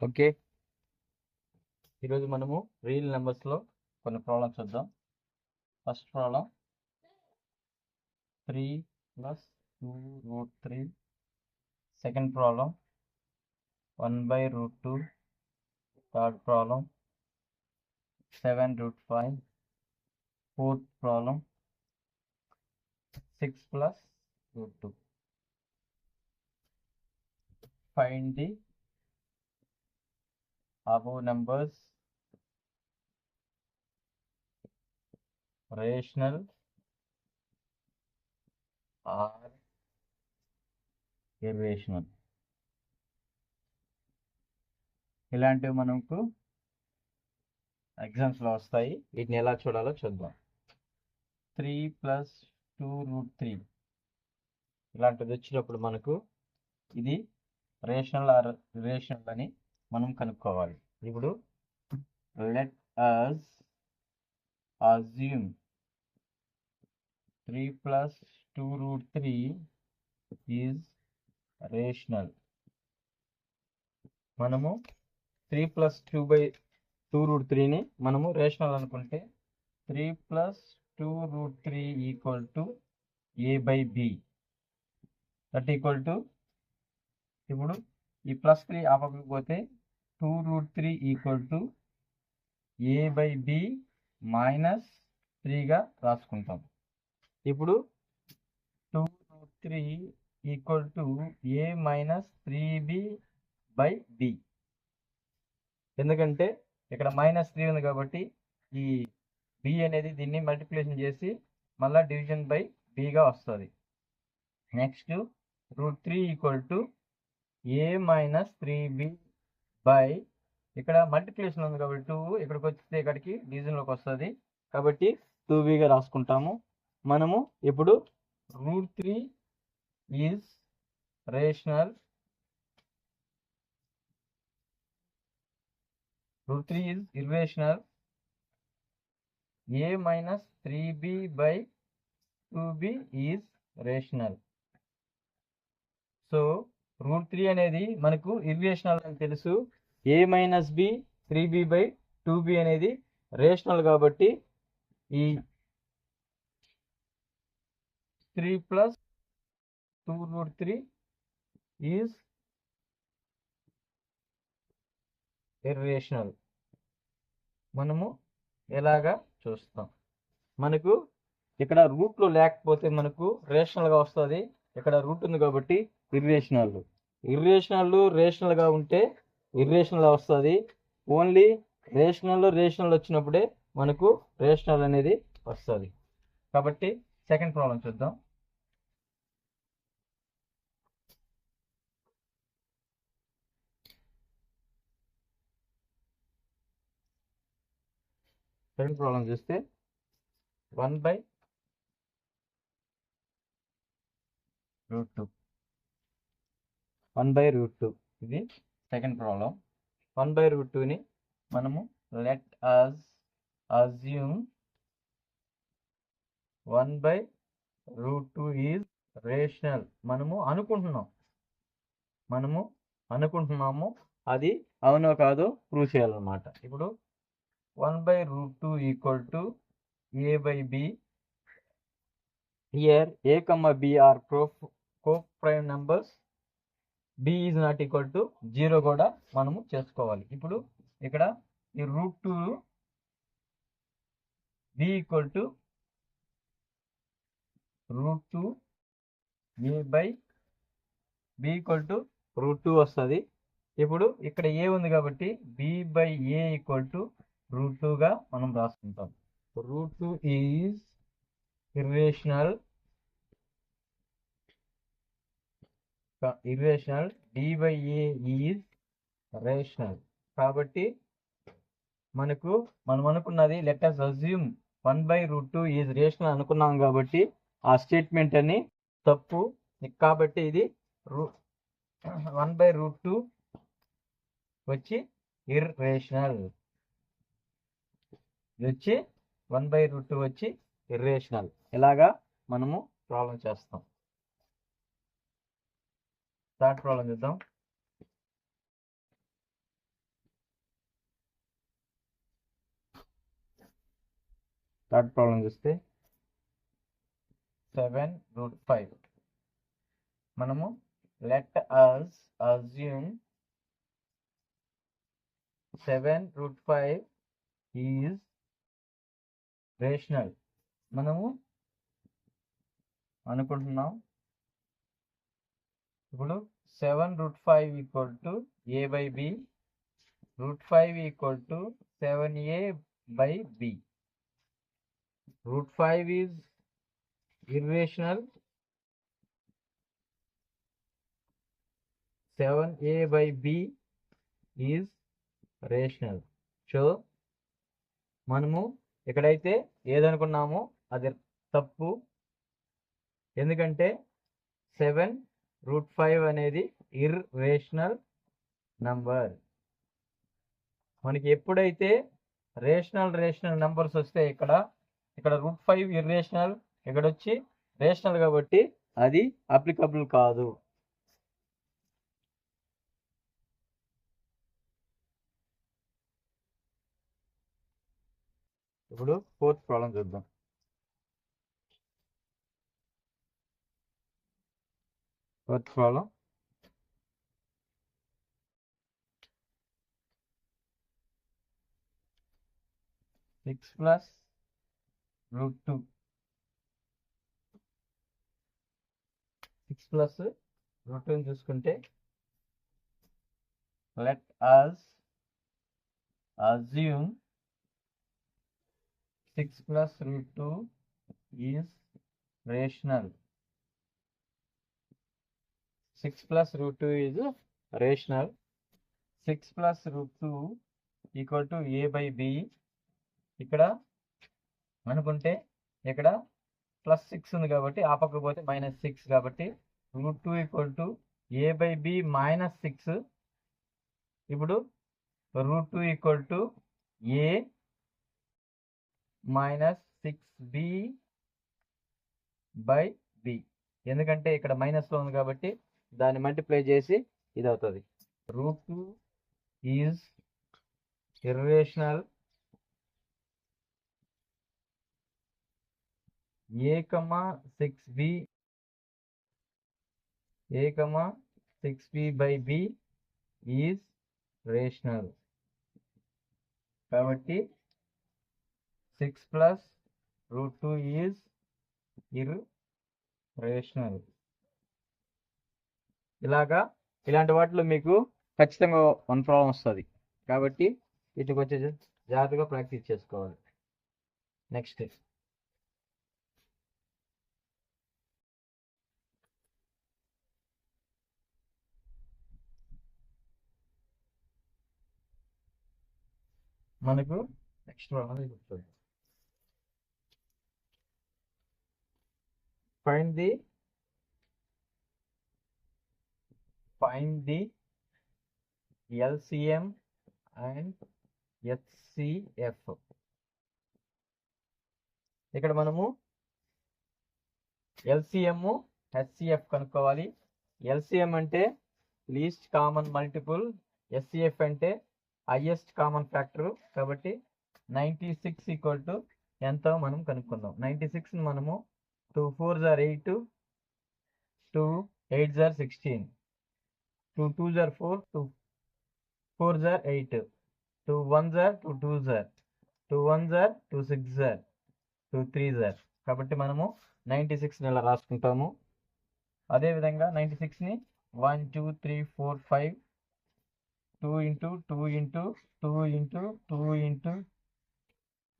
Okay, ఈరోజు మనము real నెంబర్స్లో కొన్ని ప్రాబ్లమ్స్ చూద్దాం. First problem 3 + 2√3. Second problem 1/√2. Third problem 7√5. Fourth problem 6 + √2. Find the above numbers rational or irrational. ఇలాంటివి మనకు ఎగ్జామ్స్లో వస్తాయి. వీటిని ఎలా చూడాలో చూద్దాం. 3 + 2√3 ఇలాంటిది వచ్చినప్పుడు మనకు ఇది రేషనల్ ఆర్ ఇర్రేషనల్ అని మనం కనుక్కోవాలి. ఇప్పుడు let us assume 3 + 2√3 is rational. మనము 3 + 2/2√3ని మనము రేషనల్ అనుకుంటే 3 + 2√3 = a/b. దట్ ఈక్వల్ టు ఇప్పుడు ఈ +3 ఆపకపోతే 2√3 = a/b - 3గా రాసుకుంటాం. ఇప్పుడు 2√3 = a - 3b/b. ఎందుకంటే ఇక్కడ -3 ఉంది కాబట్టి ఈ b అనేది దీన్ని మల్టిప్లికేషన్ చేసి మళ్ళీ డివిజన్ బై bగా వస్తుంది. నెక్స్ట్ √3 = a - 3b బై ఇక్కడ మల్టిప్లికేషన్ ఉంది కాబట్టి 2 ఇక్కడికి వస్తే ఇక్కడికి డివిజన్లోకి వస్తుంది కాబట్టి 2bగా రాసుకుంటాము. మనము ఇప్పుడు √3 is rational, √3 is irrational, a - 3b/2b is rational. So √3 అనేది మనకు ఇర్రేషనల్ అని తెలుసు. a - b 3b/2b అనేది రేషనల్ కాబట్టి ఈ 3 + 2√3 ఈజ్ ఇర్రేషనల్. మనము ఎలాగా చూస్తాం. మనకు ఇక్కడ రూట్లో లేకపోతే మనకు రేషనల్గా వస్తుంది. ఇక్కడ రూట్ ఉంది కాబట్టి ఇర్రేషనల్. రేషనల్గా ఉంటే ఇర్రేషనల్ వస్తుంది. ఓన్లీ రేషనల్ వచ్చినప్పుడే మనకు రేషనల్ అనేది వస్తుంది. కాబట్టి సెకండ్ ప్రాబ్లం చూద్దాం. సెకండ్ ప్రాబ్లం చూస్తే 1/√2 ఇది సెకండ్ ప్రాబ్లం. 1/√2ని మనము let us assume 1/√2 is rational. మనము అనుకుంటున్నాము అది అవునో కాదో ప్రూవ్ చేయాలన్నమాట. ఇప్పుడు 1/√2 = a/b. Here a, b are co-prime numbers. b is not equal to 0 కూడా మనము చేసుకోవాలి. ఇప్పుడు ఇక్కడ ఈ √2 b = √2 a/b = √2 వస్తుంది. ఇప్పుడు ఇక్కడ a ఉంది కాబట్టి b/a = √2గా మనం రాసుకుంటాం. √2 is irrational, b/a is rational. కాబట్టి మనం అనుకున్నది let us assume 1/√2 is rational అనుకున్నాం కాబట్టి ఆ స్టేట్మెంట్ అని తప్పు. కాబట్టి ఇది 1/√2 వచ్చి ఇర్రేషనల్. 1/√2 వచ్చి ఇర్రేషనల్. ఇలాగా మనము ప్రాబ్లం చేస్తాం. థర్డ్ ప్రాబ్లం చూద్దాం. థర్డ్ ప్రాబ్లం చూస్తే 7√5. మనము let us assume 7√5 is rational. మనము అనుకుంటున్నాం ఇప్పుడు 7√5 equal to a by b, √5 equal to 7a by b. √5 is irrational, 7a by b is rational. So మనము ఎక్కడైతే ఏదనుకున్నామో అది తప్పు, ఎందుకంటే 7√5 అనేది ఇర్రేషనల్ నంబర్. మనకి ఎప్పుడైతే రేషనల్ నంబర్స్ వస్తే ఇక్కడ √5 ఇర్రేషనల్, ఇక్కడ వచ్చి రేషనల్ కాబట్టి అది అప్లికబుల్ కాదు. ఇప్పుడు ఫోర్త్ ప్రాబ్లం చూద్దాం. Fourth problem 6 plus √2. 6 plus √2 చూసుకుంటే let us assume 6 plus √2 is rational. 6 plus √2 is rational. 6 plus √2 equal to a by b. ఇక్కడ అనుకుంటే ఇక్కడ +6 ఉంది కాబట్టి ఆ పక్క పోతే -6 కాబట్టి √2 equal to a by b -6. ఇప్పుడు √2 equal to a -6b by b. ఎందుకంటే ఇక్కడ మైనస్లో ఉంది కాబట్టి దాన్ని మల్టిప్లై చేసి ఇది అవుతుంది. √2 is irrational. a,6b by b is rational. కాబట్టి 6 plus √2 ఈజ్ ఇర్రేషనల్. ఇలాంటి వాటిలో మీకు ఖచ్చితంగా 1 ప్రాబ్లం వస్తుంది కాబట్టి వీటికి వచ్చే జాగ్రత్తగా ప్రాక్టీస్ చేసుకోవాలి. నెక్స్ట్ మనకు నెక్స్ట్ ప్రాబ్లం చెప్తుంది. Find the LCM and HCF. ఇక్కడ మనము LCM HCF కనుక్కోవాలి. LCM అంటే లీస్ట్ కామన్ మల్టిపుల్, HCF అంటే హైయెస్ట్ కామన్ ఫ్యాక్టర్. కాబట్టి 96 ఈక్వల్ టు ఎంతో మనం కనుక్కుందాం. 96 మనము 2 4s are 8, 2 8s are 16, 2 2s are 4, 2 4s are 8, 2 1s are 2 2s are 2 1s are 2 6s are 2 3s are. కాబట్టి మనము 96ని ఇలా రాసుకుంటాము. అదేవిధంగా 96ని 1 2 3 4 5 2 into 2 into 2 into 2 into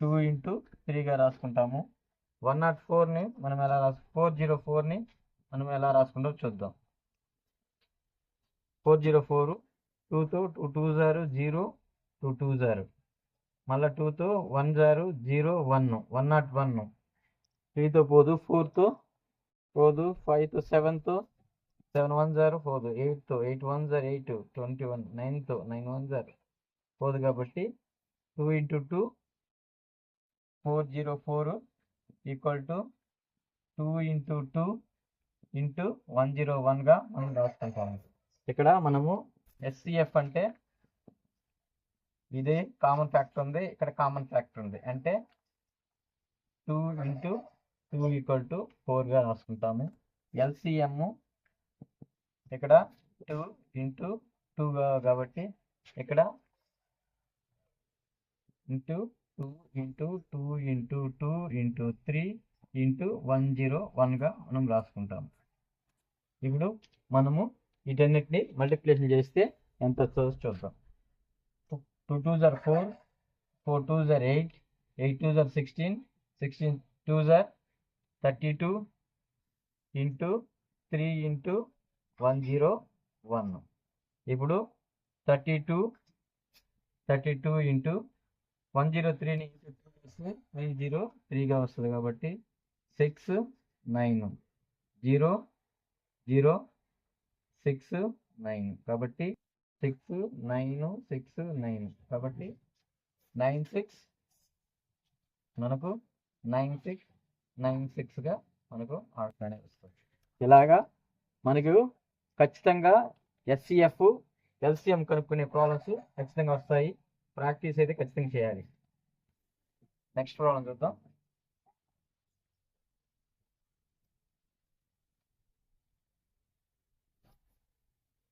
2 into 3గా రాసుకుంటాము. 104ని మనం ఎలా 404ని మనం ఎలా రాసుకుంటామో చూద్దాం. 404 2తో 2 2 0 0 2 2 0, మళ్ళీ 2తో 1 0 0 1 101, 3తో పోదు, 4తో పోదు, 5తో 7తో 7 1 0 పోదు, 8తో 8 1 0 8 21, 9తో 9 1 0 పోదు. కాబట్టి 2 into 2 404 equal to 2 into 2 into 101గా మనం రాసుకుంటాము. ఇక్కడ మనము HCF అంటే ఇదే కామన్ ఫ్యాక్టర్ ఉంది, ఇక్కడ కామన్ ఫ్యాక్టర్ ఉంది. అంటే 2 ఇంటూ 2 ఈక్వల్ టు 4గా రాసుకుంటాము. ఎల్సిఎం ఇక్కడ 2 ఇంటూ 2 కాబట్టి ఇక్కడ into 2 into 2 into 2 into 3 into 101గా మనం రాసుకుంటాము. ఇప్పుడు మనము వీటన్నిటిని మల్టిప్లికేషన్ చేస్తే ఎంత వస్తుందో చూద్దాం. 2 2s are 4, 4 2s are 8, 8 2s are 16, 16 2s are 32 into 3 into 101. ఇప్పుడు 32 ఇంటూ 103ని 303గా వస్తుంది కాబట్టి 6 9 0 0 6 9 కాబట్టి 6 9 6 9 కాబట్టి 96 మనకు 9696గా మనకు ఆన్సర్ అనేది వస్తుంది. ఇలాగా మనకు ఖచ్చితంగా ఎస్సిఎఫ్ ఎల్సిఎం కనుక్కునే ప్రాబ్లమ్స్ ఖచ్చితంగా వస్తాయి. ప్రాక్టీస్ అయితే ఖచ్చితంగా చేయాలి. నెక్స్ట్ ప్రాబ్లం చూద్దాం.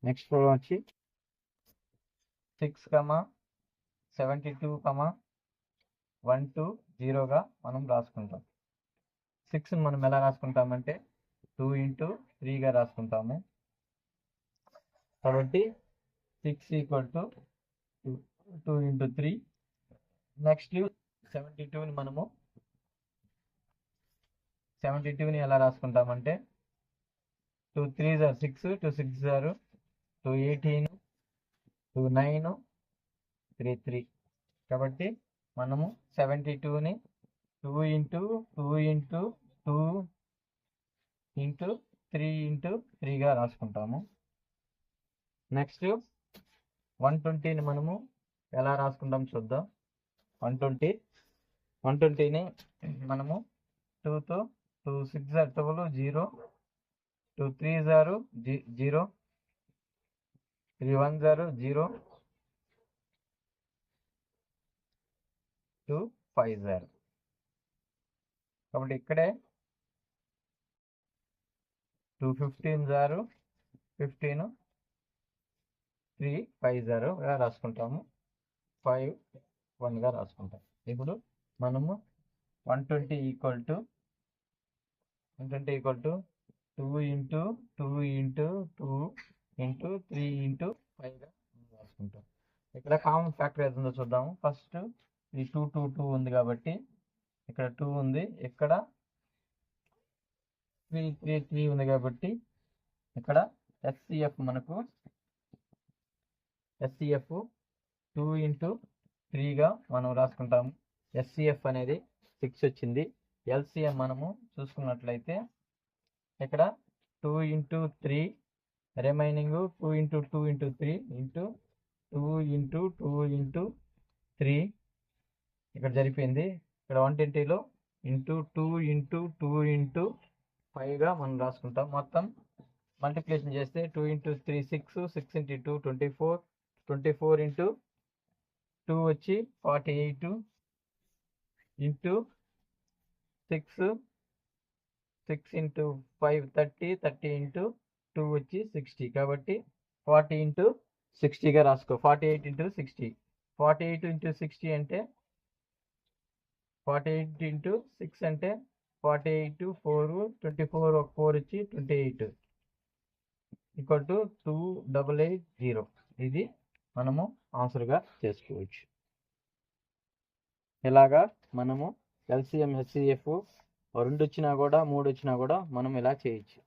నెక్స్ట్ ప్రాబ్లం వచ్చి 6, 72, 120గా మనం రాసుకుంటాం. 6ని మనం ఎలా రాసుకుంటామంటే 2 ఇంటూ 3గా రాసుకుంటాము. కాబట్టి 6 ఈక్వల్ టు 2 ఇంటూ 3. నెక్స్ట్ 72ని మనము 72ని ఎలా రాసుకుంటామంటే 2 3s are 6, 2 6s are 2 18, 2 9, 3 3. కాబట్టి మనము 72ని 2 ఇంటూ 2 ఇంటూ 2 ఇంటూ 3 ఇంటూ 3గా రాసుకుంటాము. నెక్స్ట్ 120ని మనము ఎలా రాసుకుంటాం చూద్దాం. 120ని మనము 2తో 2 6s are 12, 0, 2 3s are 0, 3 1s are 0, 2 5s are. కాబట్టి ఇక్కడే 2 15s are 15, 3 5s are రాసుకుంటాము. 5 1గా రాసుకుంటాం. ఇప్పుడు మనము 120 equal to 2 into 2 into 2 into 3 into 5గా రాసుకుంటాం. ఇక్కడ కామన్ ఫ్యాక్టర్ ఏదో చూద్దాము. ఫస్ట్ ఈ 2 2 2 ఉంది కాబట్టి ఇక్కడ 2 ఉంది, ఇక్కడ 3 3 3 ఉంది కాబట్టి ఇక్కడ ఎస్సిఎఫ్ మనకు ఎస్సిఎఫ్ 2 ఇంటూ 3గా మనం రాసుకుంటాము. ఎస్సిఎఫ్ అనేది 6 వచ్చింది. ఎల్సిఎం మనము చూసుకున్నట్లయితే ఇక్కడ 2 into 3 remaining 2 into 2 into 3 into 2 into 2 into 3 ఇక్కడ జరిపోయింది. ఇక్కడ 120లో ఇంటూ 2 ఇంటూ 2 ఇంటూ 5గా మనం రాసుకుంటాం. మొత్తం మల్టిప్లికేషన్ చేస్తే 2 ఇంటూ 3 6, 6 ఇంటూ 2 24, 24 ఇంటూ 2 వచ్చి 48 ఇంటూ 6, 6 ఇంటూ 5 30, 30 ఇంటూ 2 వచ్చి 60. కాబట్టి 40 ఇంటూ 60గా రాసుకో. 48 ఇంటూ 60, 48 ఇంటూ 60 అంటే 48 ఇంటూ 6 అంటే 48 4 24 ఒక 4 వచ్చి 28 ఈక్వల్ టు 2880. ఇది మనము ఆన్సర్గా చేసుకోవచ్చు. ఇలాగా మనము ఎల్సిఎం హెచ్సిఎఫ్ 2 వచ్చినా కూడా 3 వచ్చినా కూడా మనం ఇలా చేయొచ్చు.